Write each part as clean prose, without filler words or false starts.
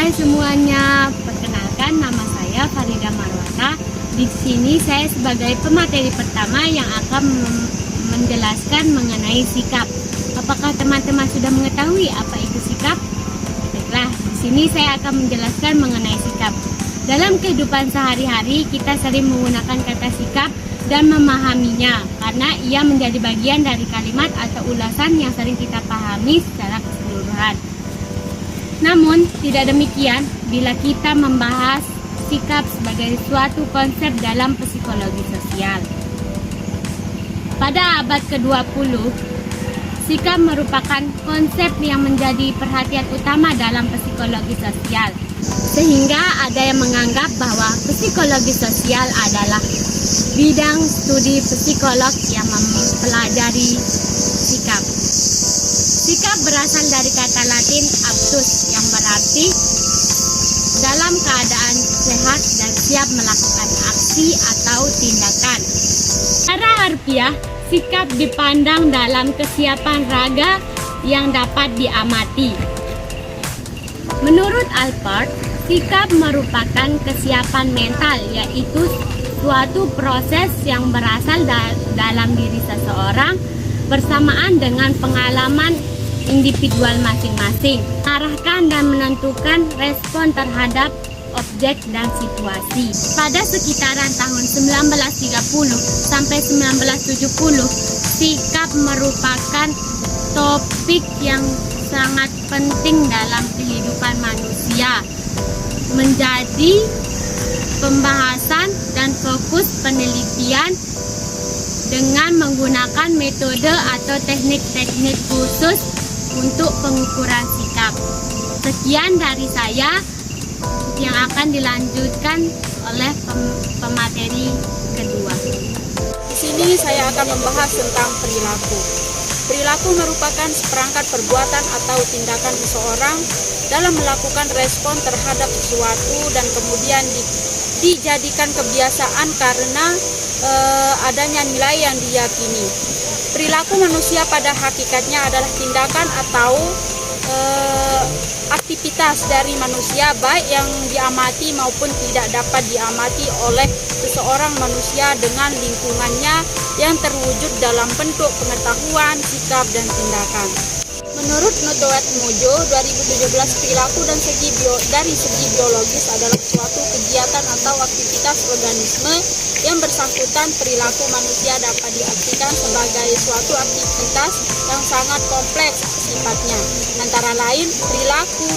Hai semuanya, perkenalkan nama saya Farida Marwata. Di sini saya sebagai pemateri pertama yang akan menjelaskan mengenai sikap. Apakah teman-teman sudah mengetahui apa itu sikap? Baiklah, di sini saya akan menjelaskan mengenai sikap. Dalam kehidupan sehari-hari kita sering menggunakan kata sikap dan memahaminya karena ia menjadi bagian dari kalimat atau ulasan yang sering kita pahami secara keseluruhan. Namun, tidak demikian bila kita membahas sikap sebagai suatu konsep dalam psikologi sosial. Pada abad ke-20, sikap merupakan konsep yang menjadi perhatian utama dalam psikologi sosial. Sehingga ada yang menganggap bahwa psikologi sosial adalah bidang studi psikolog yang mempelajari sikap. Sikap berasal dari kata Latin aptus yang berarti dalam keadaan sehat dan siap melakukan aksi atau tindakan. Secara harfiah, sikap dipandang dalam kesiapan raga yang dapat diamati. Menurut Alpert, sikap merupakan kesiapan mental, yaitu suatu proses yang berasal dalam diri seseorang bersamaan dengan pengalaman individual masing-masing, mengarahkan dan menentukan respon terhadap objek dan situasi. Pada sekitaran tahun 1930 sampai 1970, sikap merupakan topik yang sangat penting dalam kehidupan manusia, menjadi pembahasan dan fokus penelitian dengan menggunakan metode atau teknik-teknik khusus untuk pengukuran sikap. Sekian dari saya yang akan dilanjutkan oleh pemateri kedua. Di sini saya akan membahas tentang perilaku. Perilaku merupakan seperangkat perbuatan atau tindakan seseorang dalam melakukan respon terhadap sesuatu dan kemudian dijadikan kebiasaan karena adanya nilai yang diyakini. Perilaku manusia pada hakikatnya adalah tindakan atau aktivitas dari manusia baik yang diamati maupun tidak dapat diamati oleh seseorang manusia dengan lingkungannya yang terwujud dalam bentuk pengetahuan, sikap, dan tindakan. Menurut Notoet Mojo 2017, perilaku dari segi biologis adalah suatu kegiatan atau aktivitas organisme yang bersangkutan. Perilaku manusia dapat diartikan sebagai suatu aktivitas yang sangat kompleks sifatnya. Antara lain perilaku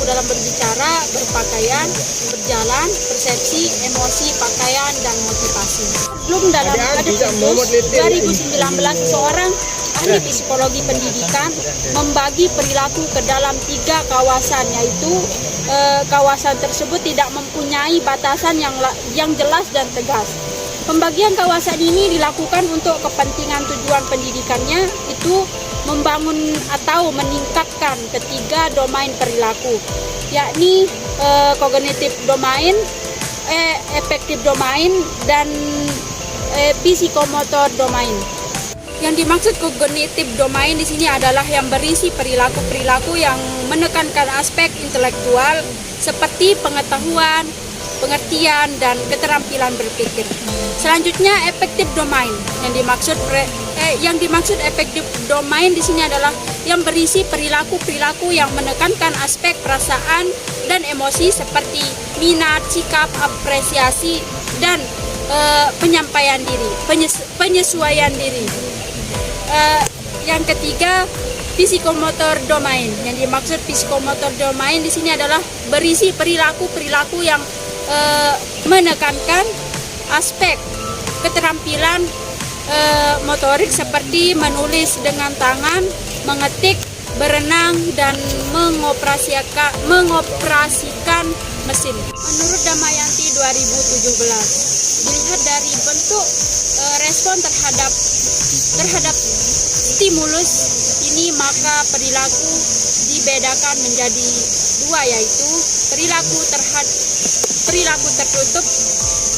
dalam berbicara, berpakaian, berjalan, persepsi, emosi, pakaian, dan motivasi. Belum dalam Adeptus 2019, seorang ahli psikologi pendidikan membagi perilaku ke dalam 3 kawasan, yaitu kawasan tersebut tidak mempunyai batasan yang jelas dan tegas. Pembagian kawasan ini dilakukan untuk kepentingan tujuan pendidikannya, itu membangun atau meningkatkan ketiga domain perilaku, yakni kognitif domain, efektif domain, dan psikomotor domain. Yang dimaksud kognitif domain di sini adalah yang berisi perilaku-perilaku yang menekankan aspek intelektual seperti pengetahuan, pengertian, dan keterampilan berpikir. Selanjutnya efektif domain. Yang dimaksud efektif domain di sini adalah yang berisi perilaku-perilaku yang menekankan aspek perasaan dan emosi seperti minat, sikap, apresiasi, dan penyampaian diri, penyesuaian diri. Yang ketiga, psikomotor domain. Yang dimaksud psikomotor domain di sini adalah berisi perilaku-perilaku yang menekankan aspek keterampilan motorik seperti menulis dengan tangan, mengetik, berenang, dan mengoperasikan mesin. Menurut Damayanti 2017, dilihat dari bentuk respon terhadap stimulus ini, maka perilaku dibedakan menjadi 2, yaitu perilaku tertutup,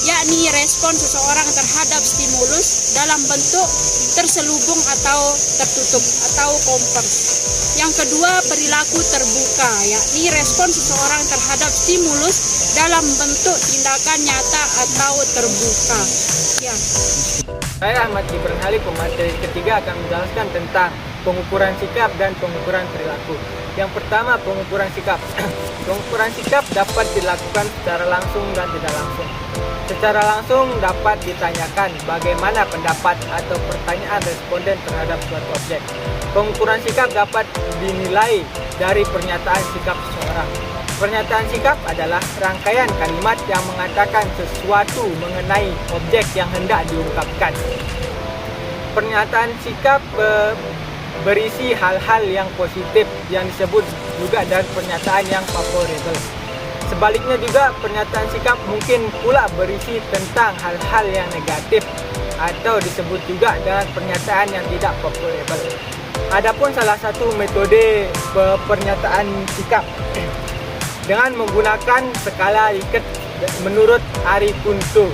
yakni respon seseorang terhadap stimulus dalam bentuk terselubung atau tertutup atau kompleks. Yang kedua, perilaku terbuka, yakni respon seseorang terhadap stimulus dalam bentuk tindakan nyata atau terbuka. Ya. Saya Ahmad Gibran Halik, pemateri ketiga akan menjelaskan tentang pengukuran sikap dan pengukuran perilaku. Yang pertama, pengukuran sikap. Pengukuran sikap dapat dilakukan secara langsung dan tidak langsung. Secara langsung dapat ditanyakan bagaimana pendapat atau pertanyaan responden terhadap suatu objek. Pengukuran sikap dapat dinilai dari pernyataan sikap seseorang. Pernyataan sikap adalah rangkaian kalimat yang mengatakan sesuatu mengenai objek yang hendak diungkapkan. Pernyataan sikap berisi hal-hal yang positif yang disebut juga dan pernyataan yang favorable. Sebaliknya juga pernyataan sikap mungkin pula berisi tentang hal-hal yang negatif atau disebut juga dengan pernyataan yang tidak favorable. Adapun salah satu metode pernyataan sikap dengan menggunakan skala Likert menurut Ari Kunto.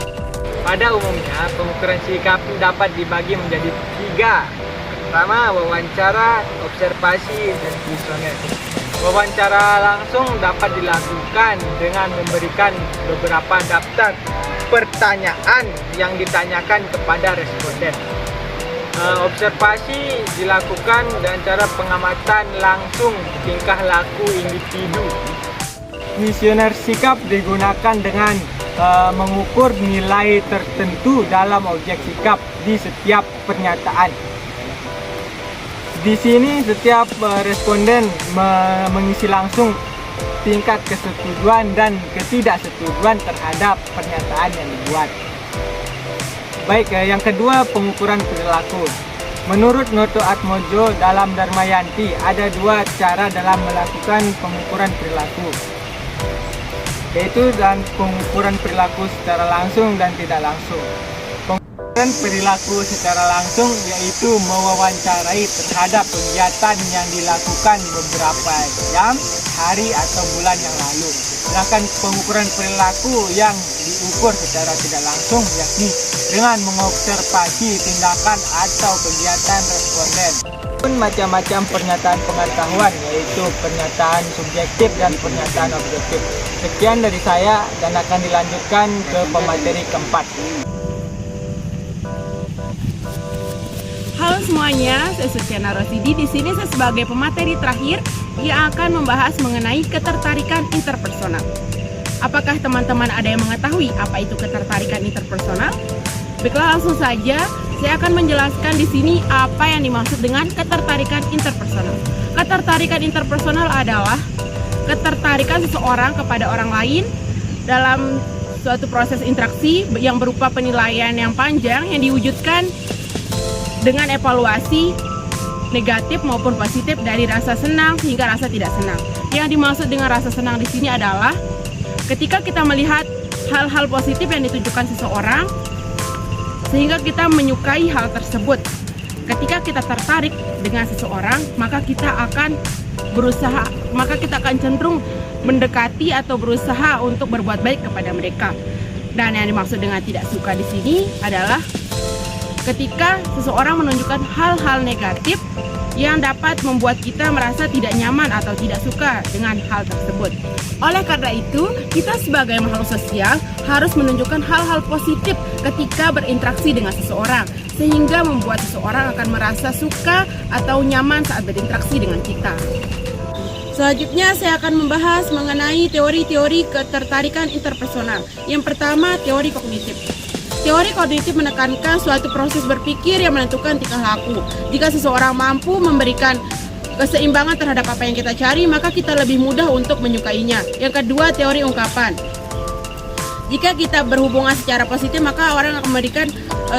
Pada umumnya pengukuran sikap dapat dibagi menjadi 3. Pertama, wawancara, observasi, dan kuesioner. Wawancara langsung dapat dilakukan dengan memberikan beberapa daftar pertanyaan yang ditanyakan kepada responden. Observasi dilakukan dengan cara pengamatan langsung tingkah laku individu. Kuesioner sikap digunakan dengan mengukur nilai tertentu dalam objek sikap di setiap pernyataan. Di sini setiap responden mengisi langsung tingkat kesetujuan dan ketidaksetujuan terhadap pernyataan yang dibuat. Baik, yang kedua, pengukuran perilaku. Menurut Noto Atmojo dalam Dharmayanti, ada 2 cara dalam melakukan pengukuran perilaku, yaitu dan pengukuran perilaku secara langsung dan tidak langsung. Pengukuran perilaku secara langsung yaitu mewawancarai terhadap kegiatan yang dilakukan beberapa jam, hari, atau bulan yang lalu. Sedangkan pengukuran perilaku yang diukur secara tidak langsung yakni dengan mengobservasi tindakan atau kegiatan responden. Pun macam-macam pernyataan pengetahuan, yaitu pernyataan subjektif dan pernyataan objektif. Sekian dari saya dan akan dilanjutkan ke pemateri keempat. Halo semuanya, saya Suciana Rosidi. Di sini saya sebagai pemateri terakhir yang akan membahas mengenai ketertarikan interpersonal. Apakah teman-teman ada yang mengetahui apa itu ketertarikan interpersonal? Baiklah, langsung saja saya akan menjelaskan di sini apa yang dimaksud dengan ketertarikan interpersonal. Ketertarikan interpersonal adalah ketertarikan seseorang kepada orang lain dalam suatu proses interaksi yang berupa penilaian yang panjang yang diwujudkan dengan evaluasi negatif maupun positif dari rasa senang hingga rasa tidak senang. Yang dimaksud dengan rasa senang di sini adalah ketika kita melihat hal-hal positif yang ditunjukkan seseorang sehingga kita menyukai hal tersebut. Ketika kita tertarik dengan seseorang, maka kita akan cenderung mendekati atau berusaha untuk berbuat baik kepada mereka. Dan yang dimaksud dengan tidak suka di sini adalah ketika seseorang menunjukkan hal-hal negatif yang dapat membuat kita merasa tidak nyaman atau tidak suka dengan hal tersebut. Oleh karena itu, kita sebagai makhluk sosial harus menunjukkan hal-hal positif ketika berinteraksi dengan seseorang, sehingga membuat seseorang akan merasa suka atau nyaman saat berinteraksi dengan kita. Selanjutnya saya akan membahas mengenai teori-teori ketertarikan interpersonal. Yang pertama, teori kognitif. Teori kognitif menekankan suatu proses berpikir yang menentukan tingkah laku. Jika seseorang mampu memberikan keseimbangan terhadap apa yang kita cari, maka kita lebih mudah untuk menyukainya. Yang kedua, teori ungkapan. Jika kita berhubungan secara positif, maka orang akan memberikan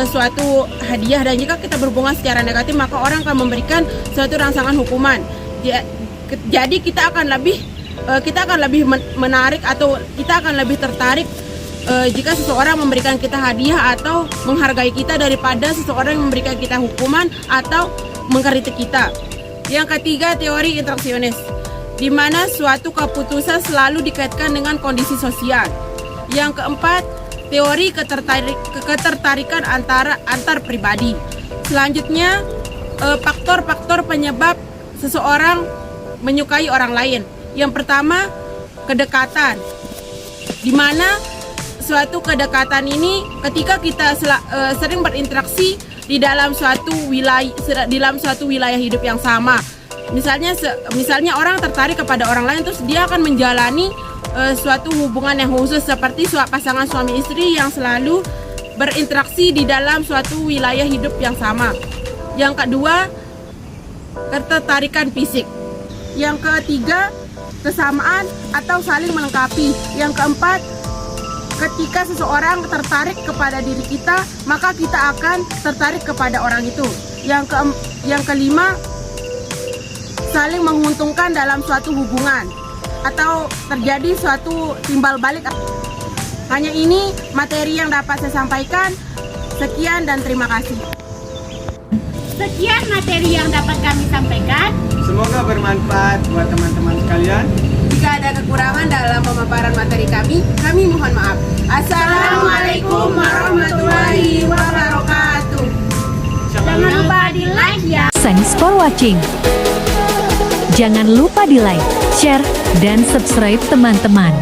suatu hadiah, dan jika kita berhubungan secara negatif, maka orang akan memberikan suatu rangsangan hukuman. Jadi kita akan lebih menarik atau kita akan lebih tertarik jika seseorang memberikan kita hadiah atau menghargai kita daripada seseorang yang memberikan kita hukuman atau mengkritik kita. Yang ketiga, teori interaksionis, di mana suatu keputusan selalu dikaitkan dengan kondisi sosial. Yang keempat, teori ketertarikan antar pribadi. Selanjutnya, faktor-faktor penyebab seseorang menyukai orang lain. Yang pertama, kedekatan. Di mana suatu kedekatan ini ketika kita sering berinteraksi di dalam suatu wilayah hidup yang sama. Misalnya orang tertarik kepada orang lain, terus dia akan menjalani suatu hubungan yang khusus seperti pasangan suami istri yang selalu berinteraksi di dalam suatu wilayah hidup yang sama. Yang kedua, ketertarikan fisik. Yang ketiga, kesamaan atau saling melengkapi. Yang keempat, ketika seseorang tertarik kepada diri kita, maka kita akan tertarik kepada orang itu. Yang kelima, saling menguntungkan dalam suatu hubungan atau terjadi suatu timbal balik. Hanya ini materi yang dapat saya sampaikan. Sekian dan terima kasih. Sekian materi yang dapat kami sampaikan. Semoga bermanfaat buat teman-teman sekalian. Jika ada kekurangan dalam pemaparan materi kami mohon maaf. Assalamualaikum warahmatullahi wabarakatuh. Jangan lupa di like ya. Thanks for watching. Jangan lupa di like, share, dan subscribe teman-teman.